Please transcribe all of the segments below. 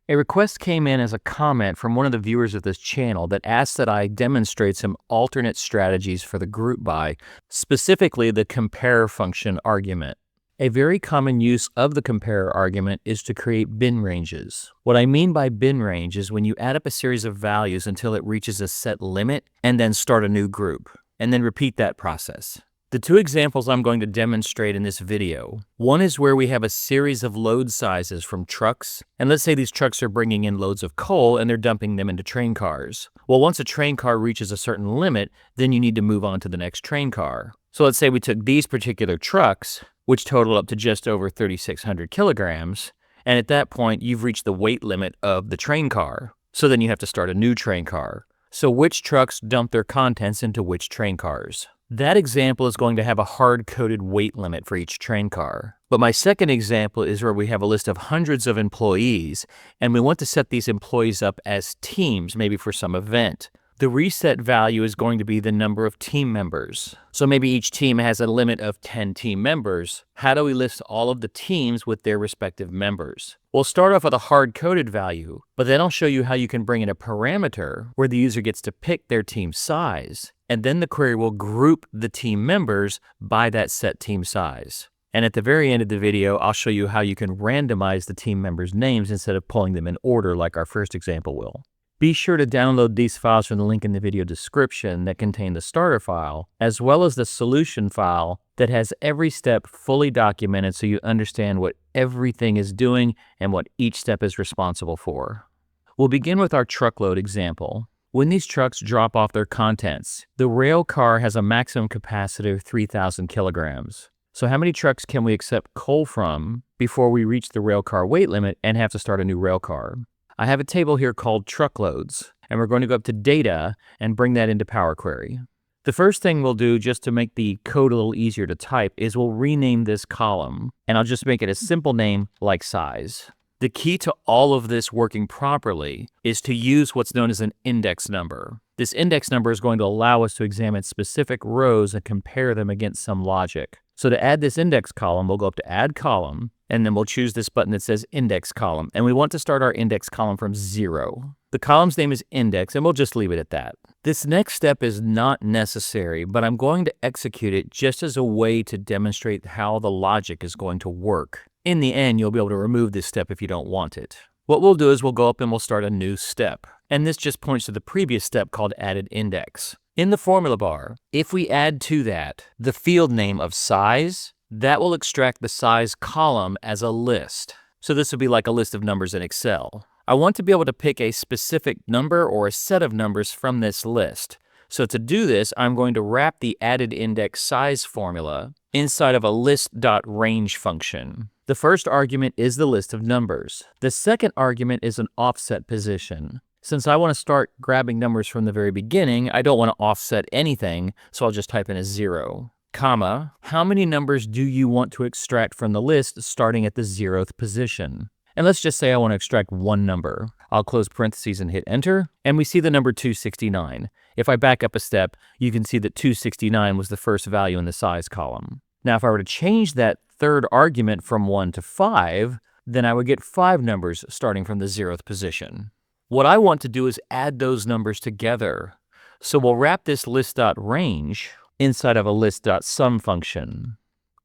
A request came in as a comment from one of the viewers of this channel that asked that I demonstrate some alternate strategies for the group by, specifically the compare function argument. A very common use of the compare argument is to create bin ranges. What I mean by bin range is when you add up a series of values until it reaches a set limit and then start a new group, and then repeat that process. The two examples I'm going to demonstrate in this video, one is where we have a series of load sizes from trucks, and let's say these trucks are bringing in loads of coal and they're dumping them into train cars. Well, once a train car reaches a certain limit, then you need to move on to the next train car. So let's say we took these particular trucks, which total up to just over 3,600 kilograms, and at that point you've reached the weight limit of the train car. So then you have to start a new train car. So which trucks dump their contents into which train cars? That example is going to have a hard-coded weight limit for each train car. But my second example is where we have a list of hundreds of employees, and we want to set these employees up as teams, maybe for some event. The reset value is going to be the number of team members. So maybe each team has a limit of 10 team members. How do we list all of the teams with their respective members? We'll start off with a hard-coded value, but then I'll show you how you can bring in a parameter where the user gets to pick their team size, and then the query will group the team members by that set team size. And at the very end of the video, I'll show you how you can randomize the team members' names instead of pulling them in order like our first example will. Be sure to download these files from the link in the video description that contain the starter file, as well as the solution file that has every step fully documented so you understand what everything is doing and what each step is responsible for. We'll begin with our truckload example. When these trucks drop off their contents, the rail car has a maximum capacity of 3,000 kilograms. So how many trucks can we accept coal from before we reach the rail car weight limit and have to start a new rail car? I have a table here called truckloads, and we're going to go up to data and bring that into Power Query. The first thing we'll do, just to make the code a little easier to type, is we'll rename this column, and I'll just make it a simple name like size. The key to all of this working properly is to use what's known as an index number. This index number is going to allow us to examine specific rows and compare them against some logic. So to add this index column, we'll go up to Add Column, and then we'll choose this button that says Index Column, and we want to start our index column from 0. The column's name is Index, and we'll just leave it at that. This next step is not necessary, but I'm going to execute it just as a way to demonstrate how the logic is going to work. In the end, you'll be able to remove this step if you don't want it. What we'll do is we'll go up and we'll start a new step, and this just points to the previous step called Added Index. In the formula bar, if we add to that the field name of size, that will extract the size column as a list. So this would be like a list of numbers in Excel. I want to be able to pick a specific number or a set of numbers from this list. So to do this, I'm going to wrap the added index size formula inside of a list.range function. The first argument is the list of numbers. The second argument is an offset position. Since I want to start grabbing numbers from the very beginning, I don't want to offset anything, so I'll just type in a 0, comma, how many numbers do you want to extract from the list starting at the 0th position? And let's just say I want to extract one number. I'll close parentheses and hit enter, and we see the number 269. If I back up a step, you can see that 269 was the first value in the size column. Now, if I were to change that third argument from 1 to 5, then I would get 5 numbers starting from the 0th position. What I want to do is add those numbers together. So we'll wrap this list.range inside of a list.sum function.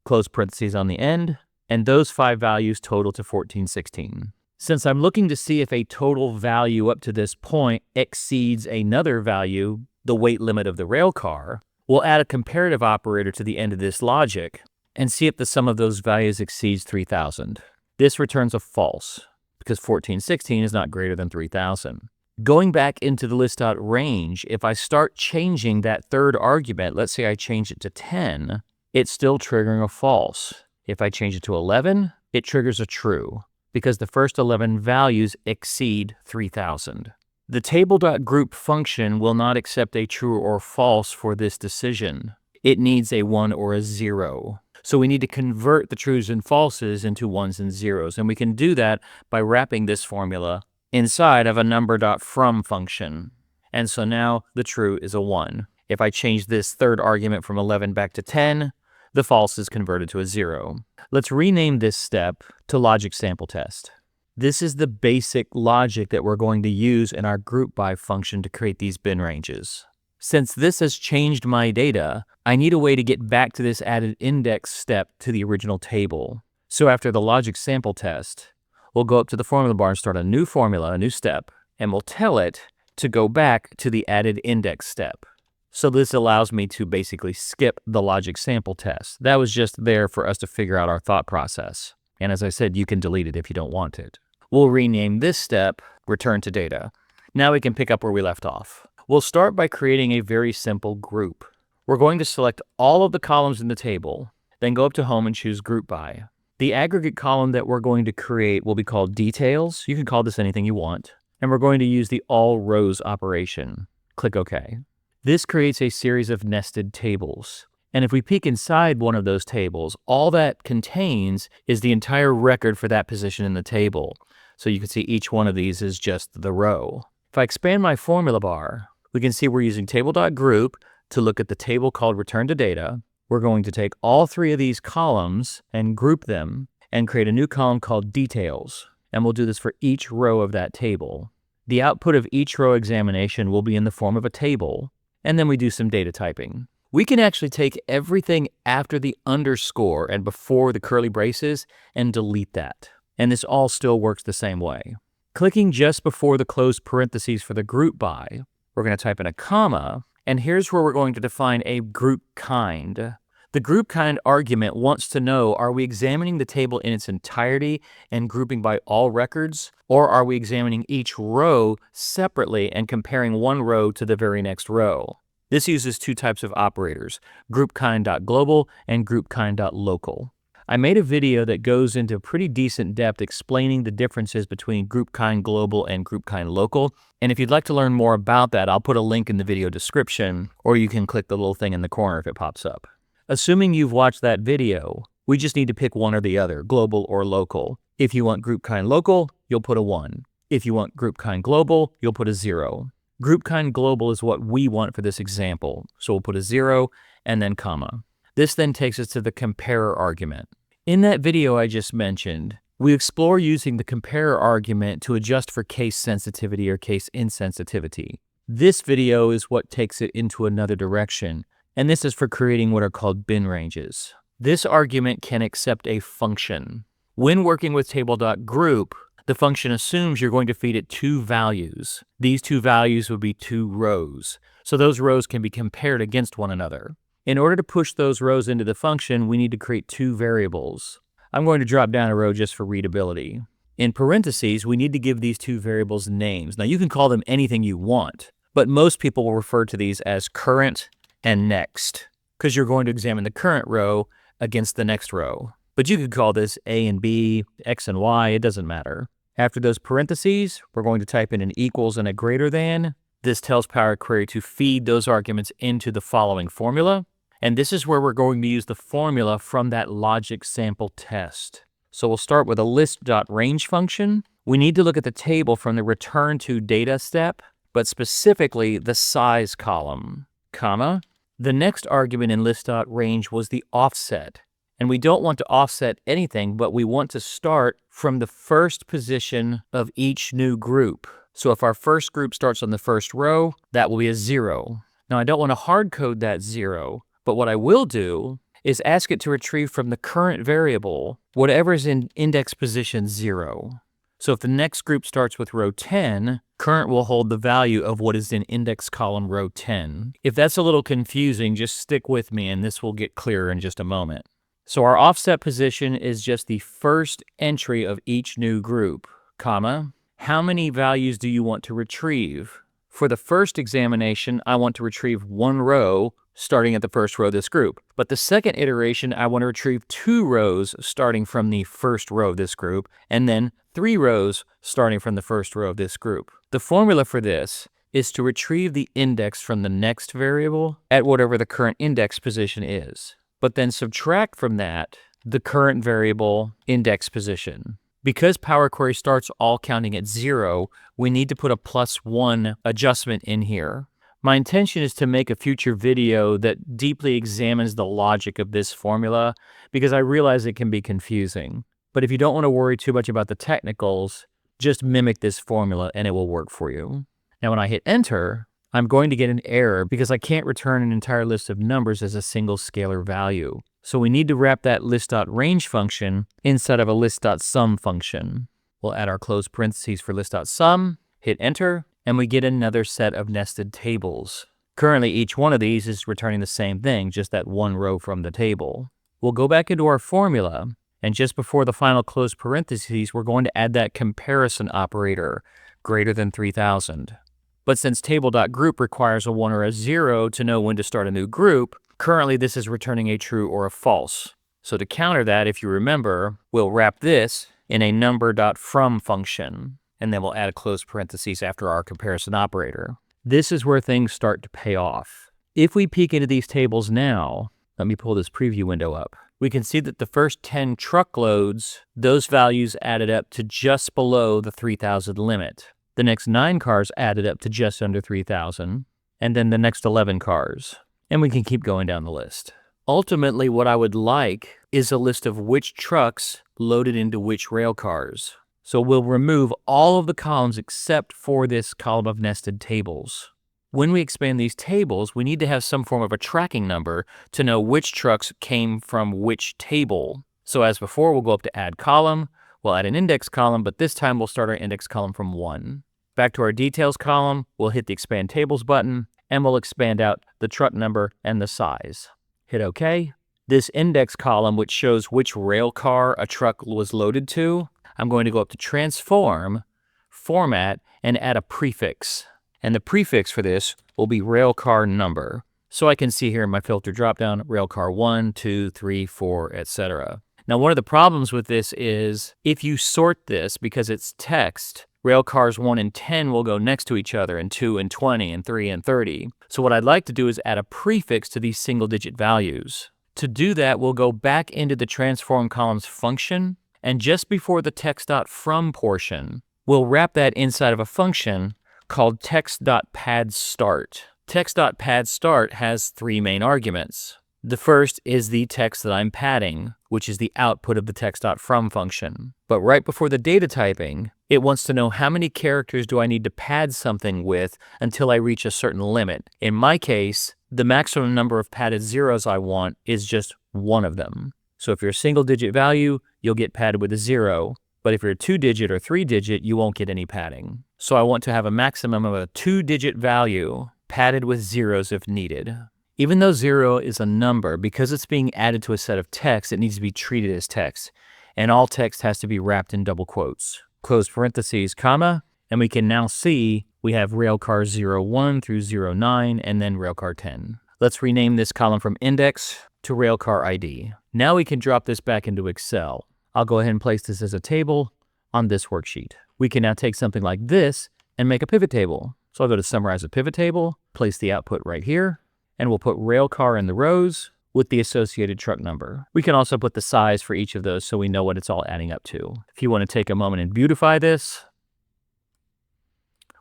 Close parentheses on the end, and those 5 values total to 1416. Since I'm looking to see if a total value up to this point exceeds another value, the weight limit of the rail car, we'll add a comparative operator to the end of this logic and see if the sum of those values exceeds 3000. This returns a false, because 1416 is not greater than 3000. Going back into the list.range, if I start changing that third argument, let's say I change it to 10, it's still triggering a false. If I change it to 11, it triggers a true, because the first 11 values exceed 3000. The table.group function will not accept a true or false for this decision. It needs a 1 or a 0. So we need to convert the trues and falses into 1s and 0s, and we can do that by wrapping this formula inside of a number.from function. And so now the true is a 1. If I change this third argument from 11 back to 10, the false is converted to a 0. Let's rename this step to logic sample test. This is the basic logic that we're going to use in our GroupBy function to create these bin ranges. Since this has changed my data, I need a way to get back to this added index step to the original table. So after the logic sample test, we'll go up to the formula bar and start a new formula, a new step, and we'll tell it to go back to the added index step. So this allows me to basically skip the logic sample test. That was just there for us to figure out our thought process. And as I said, you can delete it if you don't want it. We'll rename this step return to data. Now we can pick up where we left off. We'll start by creating a very simple group. We're going to select all of the columns in the table, then go up to Home and choose Group By. The aggregate column that we're going to create will be called Details. You can call this anything you want. And we're going to use the All Rows operation. Click OK. This creates a series of nested tables. And if we peek inside one of those tables, all that contains is the entire record for that position in the table. So you can see each one of these is just the row. If I expand my formula bar, we can see we're using table.group to look at the table called return to data. We're going to take all three of these columns and group them and create a new column called details. And we'll do this for each row of that table. The output of each row examination will be in the form of a table, and then we do some data typing. We can actually take everything after the underscore and before the curly braces and delete that. And this all still works the same way. Clicking just before the closed parentheses for the group by, we're going to type in a comma, and here's where we're going to define a group kind. The group kind argument wants to know, are we examining the table in its entirety and grouping by all records, or are we examining each row separately and comparing one row to the very next row? This uses two types of operators, groupkind.global and groupkind.local. I made a video that goes into pretty decent depth explaining the differences between groupkind global and groupkind local. And if you'd like to learn more about that, I'll put a link in the video description, or you can click the little thing in the corner if it pops up. Assuming you've watched that video, we just need to pick one or the other, global or local. If you want groupkind local, you'll put a 1. If you want groupkind global, you'll put a 0. Groupkind global is what we want for this example, so we'll put a 0 and then comma. This then takes us to the comparer argument. In that video I just mentioned, we explore using the comparer argument to adjust for case sensitivity or case insensitivity. This video is what takes it into another direction, and this is for creating what are called bin ranges. This argument can accept a function. When working with table.group, the function assumes you're going to feed it two values. These two values would be two rows, so those rows can be compared against one another. In order to push those rows into the function, we need to create two variables. I'm going to drop down a row just for readability. In parentheses, we need to give these two variables names. Now you can call them anything you want, but most people will refer to these as current and next, because you're going to examine the current row against the next row. But you could call this A and B, X and Y, it doesn't matter. After those parentheses, we're going to type in an equals and a greater than. This tells Power Query to feed those arguments into the following formula. And this is where we're going to use the formula from that logic sample test. So we'll start with a list.range function. We need to look at the table from the return to data step, but specifically the size column, comma. The next argument in list.range was the offset. And we don't want to offset anything, but we want to start from the first position of each new group. So if our first group starts on the first row, that will be a 0. Now I don't want to hard code that 0, but what I will do is ask it to retrieve from the current variable whatever is in index position 0. So if the next group starts with row 10, current will hold the value of what is in index column row 10. If that's a little confusing, just stick with me and this will get clearer in just a moment. So our offset position is just the first entry of each new group, comma. How many values do you want to retrieve? For the first examination, I want to retrieve one row starting at the first row of this group. But the second iteration, I want to retrieve 2 rows starting from the first row of this group, and then 3 rows starting from the first row of this group. The formula for this is to retrieve the index from the next variable at whatever the current index position is, but then subtract from that the current variable index position. Because Power Query starts all counting at 0, we need to put a +1 adjustment in here. My intention is to make a future video that deeply examines the logic of this formula because I realize it can be confusing. But if you don't want to worry too much about the technicals, just mimic this formula and it will work for you. Now, when I hit enter, I'm going to get an error because I can't return an entire list of numbers as a single scalar value. So we need to wrap that list.range function inside of a list.sum function. We'll add our close parentheses for list.sum, hit enter, and we get another set of nested tables. Currently, each one of these is returning the same thing, just that one row from the table. We'll go back into our formula, and just before the final close parentheses, we're going to add that comparison operator, greater than 3000. But since table.group requires a 1 or a 0 to know when to start a new group, currently this is returning a true or a false. So to counter that, if you remember, we'll wrap this in a number.from function, and then we'll add a close parentheses after our comparison operator. This is where things start to pay off. If we peek into these tables now, let me pull this preview window up, we can see that the first 10 truckloads, those values added up to just below the 3,000 limit. The next 9 cars added up to just under 3,000, and then the next 11 cars. And we can keep going down the list. Ultimately, what I would like is a list of which trucks loaded into which rail cars. So we'll remove all of the columns except for this column of nested tables. When we expand these tables, we need to have some form of a tracking number to know which trucks came from which table. So as before, we'll go up to add column, we'll add an index column, but this time we'll start our index column from 1. Back to our details column, we'll hit the expand tables button, and we'll expand out the truck number and the size. Hit OK. This index column, which shows which rail car a truck was loaded to, I'm going to go up to Transform, Format, and add a prefix. And the prefix for this will be railcar number. So I can see here in my filter dropdown, railcar 1, 2, 3, 4, etc. Now, one of the problems with this is if you sort this, because it's text, railcars 1 and 10 will go next to each other, and 2 and 20, and 3 and 30. So what I'd like to do is add a prefix to these single-digit values. To do that, we'll go back into the transform columns function, and just before the text.from portion, we'll wrap that inside of a function called text.padStart. Text.padStart has 3 main arguments. The first is the text that I'm padding, which is the output of the text.from function. But right before the data typing, it wants to know how many characters do I need to pad something with until I reach a certain limit. In my case, the maximum number of padded zeros I want is just one of them. So if you're a single-digit value, you'll get padded with a 0. But if you're a 2-digit or 3-digit, you won't get any padding. So I want to have a maximum of a 2-digit value padded with zeros if needed. Even though 0 is a number, because it's being added to a set of text, it needs to be treated as text. And all text has to be wrapped in double quotes. Close parentheses, comma, and we can now see we have railcar 01 through 09 and then railcar 10. Let's rename this column from index to railcar ID. Now we can drop this back into Excel. I'll go ahead and place this as a table on this worksheet. We can now take something like this and make a pivot table. So I'll go to summarize a pivot table, place the output right here, and we'll put railcar in the rows with the associated truck number. We can also put the size for each of those so we know what it's all adding up to. If you want to take a moment and beautify this,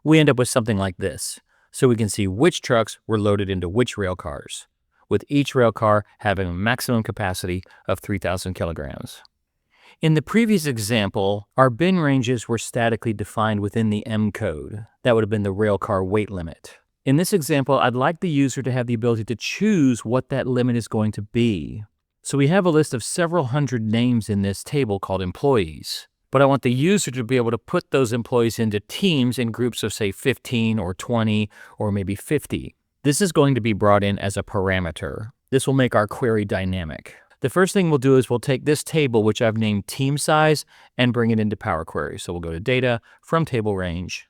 we end up with something like this. So we can see which trucks were loaded into which rail cars, with each rail car having a maximum capacity of 3,000 kilograms. In the previous example, our bin ranges were statically defined within the M code. That would have been the railcar weight limit. In this example, I'd like the user to have the ability to choose what that limit is going to be. So we have a list of several hundred names in this table called employees. But I want the user to be able to put those employees into teams in groups of, say, 15 or 20 or maybe 50. This is going to be brought in as a parameter. This will make our query dynamic. The first thing we'll do is we'll take this table, which I've named team size, and bring it into Power Query. So we'll go to data, from table range.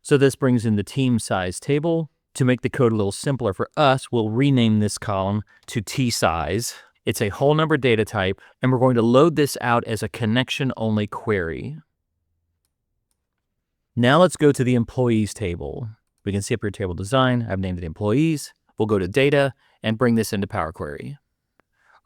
So this brings in the team size table. To make the code a little simpler for us, we'll rename this column to T size. It's a whole number data type, and we're going to load this out as a connection-only query. Now let's go to the employees table. We can see up here table design. I've named it employees. We'll go to data and bring this into Power Query.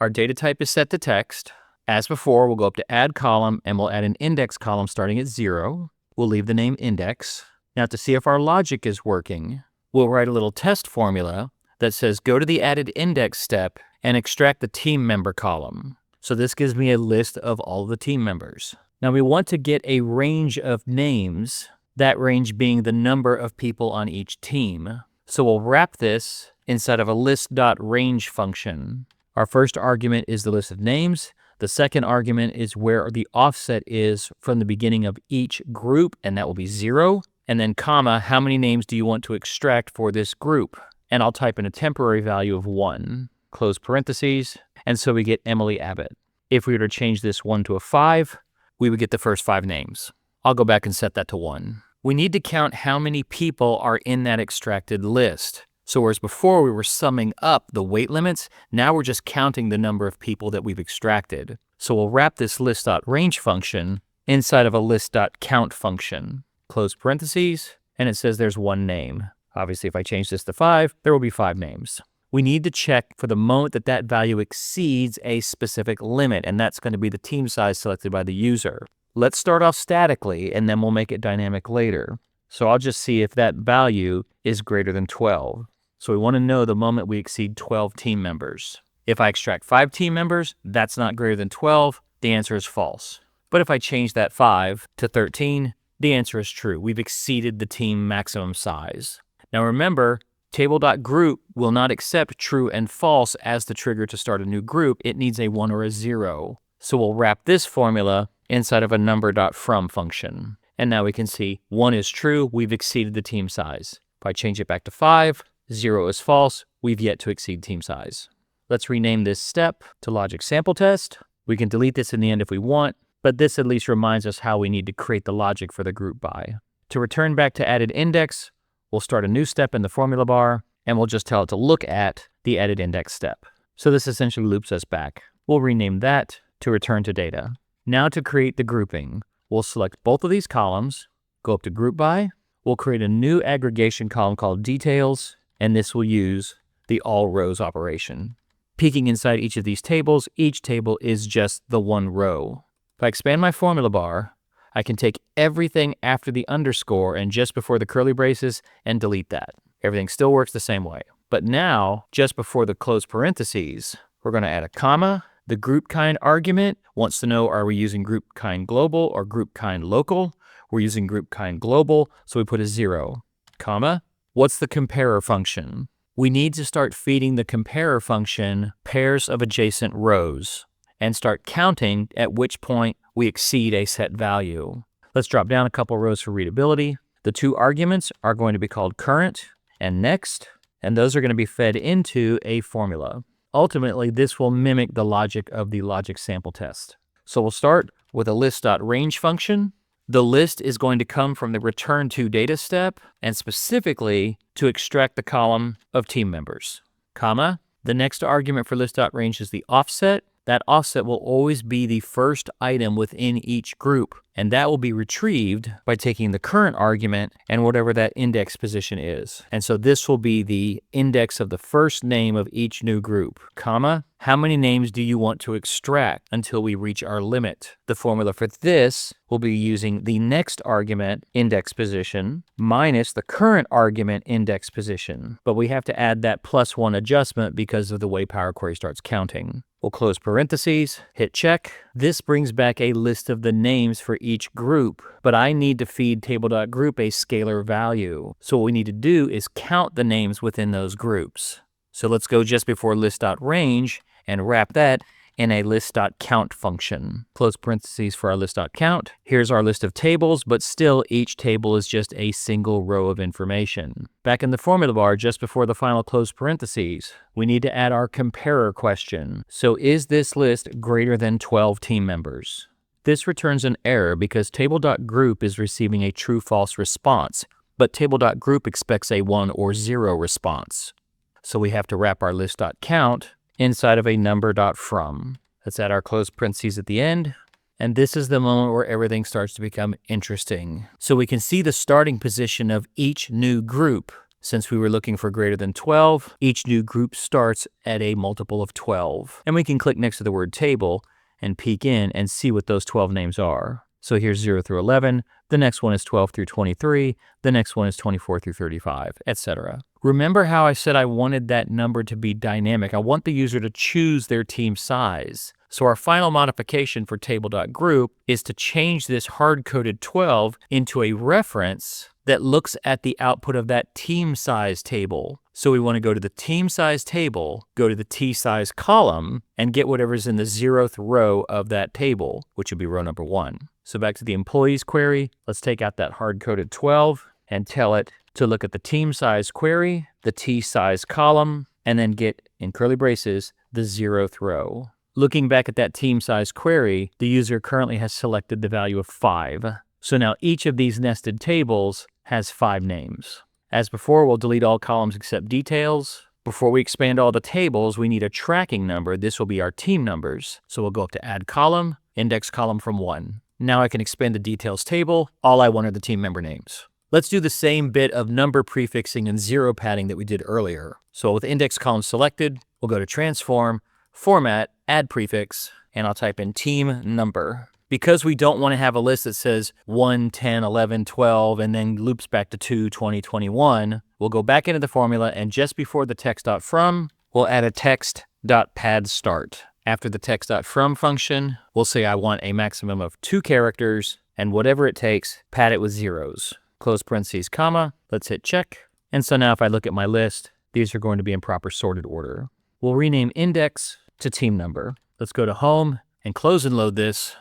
Our data type is set to text. As before, we'll go up to add column and we'll add an index column starting at 0. We'll leave the name index. Now to see if our logic is working, we'll write a little test formula that says go to the added index step and extract the team member column. So this gives me a list of all of the team members. Now we want to get a range of names, that range being the number of people on each team. So we'll wrap this inside of a list.range function. Our first argument is the list of names. The second argument is where the offset is from the beginning of each group, and that will be 0. And then comma, how many names do you want to extract for this group? And I'll type in a temporary value of 1, close parentheses, and so we get Emily Abbott. If we were to change this 1 to a 5, we would get the first 5 names. I'll go back and set that to 1. We need to count how many people are in that extracted list. So whereas before we were summing up the weight limits, now we're just counting the number of people that we've extracted. So we'll wrap this list.range function inside of a list.count function. Close parentheses, and it says there's 1 name. Obviously, if I change this to 5, there will be 5 names. We need to check for the moment that that value exceeds a specific limit, and that's going to be the team size selected by the user. Let's start off statically, and then we'll make it dynamic later. So I'll just see if that value is greater than 12. So we want to know the moment we exceed 12 team members. If I extract 5 team members, that's not greater than 12. The answer is false. But if I change that 5 to 13, the answer is true. We've exceeded the team maximum size. Now remember, table.group will not accept true and false as the trigger to start a new group. It needs a 1 or a 0. So we'll wrap this formula inside of a number.from function. And now we can see 1 is true. We've exceeded the team size. If I change it back to 5, 0 is false. We've yet to exceed team size. Let's rename this step to logic sample test. We can delete this in the end if we want, but this at least reminds us how we need to create the logic for the group by. To return back to added index, we'll start a new step in the formula bar, and we'll just tell it to look at the added index step. So this essentially loops us back. We'll rename that to return to data. Now to create the grouping, we'll select both of these columns, go up to group by, we'll create a new aggregation column called details, and this will use the all rows operation. Peeking inside each of these tables, each table is just the 1 row. If I expand my formula bar, I can take everything after the underscore and just before the curly braces and delete that. Everything still works the same way. But now, just before the close parentheses, we're going to add a comma. The group kind argument wants to know, are we using group kind global or group kind local? We're using group kind global, so we put a 0, comma. What's the comparer function? We need to start feeding the comparer function pairs of adjacent rows and start counting at which point we exceed a set value. Let's drop down a couple rows for readability. The 2 arguments are going to be called current and next, and those are going to be fed into a formula. Ultimately, this will mimic the logic of the logic sample test. So we'll start with a list.range function. The list is going to come from the return to data step, and specifically to extract the column of team members, comma. The next argument for list.range is the offset. That offset will always be the first item within each group, and that will be retrieved by taking the current argument and whatever that index position is. And so this will be the index of the first name of each new group, comma. How many names do you want to extract until we reach our limit? The formula for this will be using the next argument, index position, minus the current argument, index position. But we have to add that +1 adjustment because of the way Power Query starts counting. We'll close parentheses, hit check. This brings back a list of the names for each group, but I need to feed table.group a scalar value. So what we need to do is count the names within those groups. So let's go just before list.range and wrap that in a list.count function. Close parentheses for our list.count. Here's our list of tables, but still each table is just a single row of information. Back in the formula bar, just before the final close parentheses, we need to add our comparer question. So is this list greater than 12 team members? This returns an error because table.group is receiving a true-false response, but table.group expects a 1 or 0 response. So we have to wrap our list.count inside of a number.from. Let's add our close parentheses at the end. And this is the moment where everything starts to become interesting. So we can see the starting position of each new group. Since we were looking for greater than 12, each new group starts at a multiple of 12. And we can click next to the word table and peek in and see what those 12 names are. So here's 0 through 11, the next one is 12 through 23, the next one is 24 through 35, etc. Remember how I said I wanted that number to be dynamic. I want the user to choose their team size. So our final modification for table.group is to change this hard-coded 12 into a reference that looks at the output of that team size table. So we want to go to the team size table, go to the T size column, and get whatever's in the 0th row of that table, which would be row number 1. So back to the employees query, let's take out that hard-coded 12 and tell it to look at the team size query, the T size column, and then get, in curly braces, the 0th row. Looking back at that team size query, the user currently has selected the value of 5. So now each of these nested tables has 5 names. As before, we'll delete all columns except details. Before we expand all the tables, we need a tracking number. This will be our team numbers. So we'll go up to add column, index column from 1. Now I can expand the details table. All I want are the team member names. Let's do the same bit of number prefixing and 0 padding that we did earlier. So with index column selected, we'll go to transform, format, add prefix, and I'll type in team number. Because we don't want to have a list that says 1, 10, 11, 12, and then loops back to 2, 20, 21, we'll go back into the formula, and just before the text.from, we'll add a text.padStart. After the text.from function, we'll say I want a maximum of 2 characters, and whatever it takes, pad it with zeros. Close parentheses, comma, let's hit check. And so now if I look at my list, these are going to be in proper sorted order. We'll rename index to team number. Let's go to home and close and load this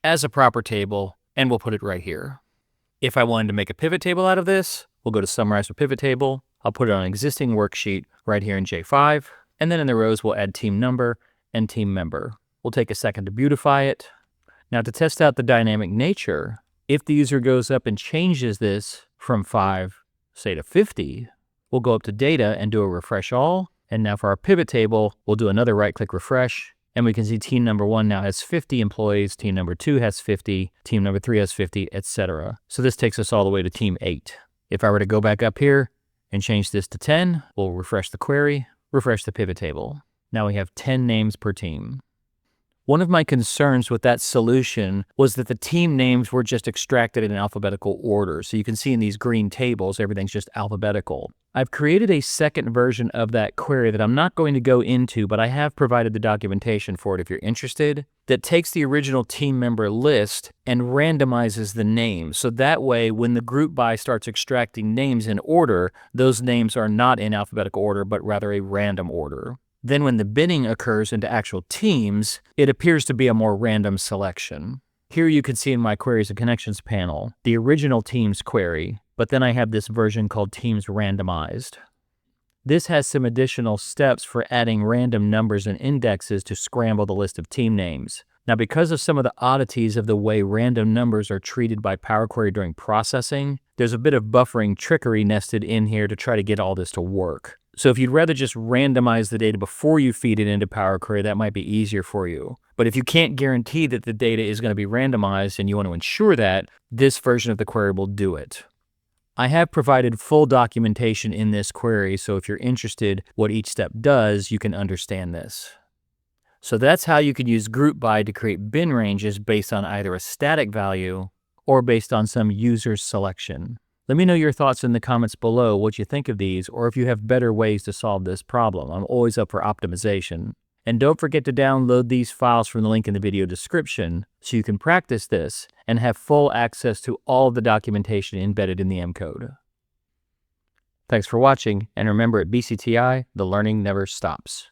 as a proper table, and we'll put it right here. If I wanted to make a pivot table out of this, we'll go to summarize with pivot table. I'll put it on an existing worksheet right here in J5, and then in the rows we'll add team number and team member. We'll take a second to beautify it. Now to test out the dynamic nature, if the user goes up and changes this from 5, say to 50, we'll go up to data and do a refresh all. And now for our pivot table, we'll do another right-click refresh. And we can see team number 1 now has 50 employees, team number 2 has 50, team number 3 has 50, etc. So this takes us all the way to team 8. If I were to go back up here and change this to 10, we'll refresh the query, refresh the pivot table. Now we have 10 names per team. One of my concerns with that solution was that the team names were just extracted in alphabetical order. So you can see in these green tables, everything's just alphabetical. I've created a second version of that query that I'm not going to go into, but I have provided the documentation for it if you're interested, that takes the original team member list and randomizes the names. So that way, when the group by starts extracting names in order, those names are not in alphabetical order, but rather a random order. Then when the binning occurs into actual teams, it appears to be a more random selection. Here you can see in my queries and connections panel, the original teams query, but then I have this version called teams randomized. This has some additional steps for adding random numbers and indexes to scramble the list of team names. Now, because of some of the oddities of the way random numbers are treated by Power Query during processing, there's a bit of buffering trickery nested in here to try to get all this to work. So if you'd rather just randomize the data before you feed it into Power Query, that might be easier for you. But if you can't guarantee that the data is going to be randomized and you want to ensure that, this version of the query will do it. I have provided full documentation in this query, so if you're interested what each step does, you can understand this. So that's how you can use group by to create bin ranges based on either a static value or based on some user's selection. Let me know your thoughts in the comments below what you think of these, or if you have better ways to solve this problem. I'm always up for optimization. And don't forget to download these files from the link in the video description so you can practice this and have full access to all of the documentation embedded in the M code. Thanks for watching, and remember at BCTI, the learning never stops.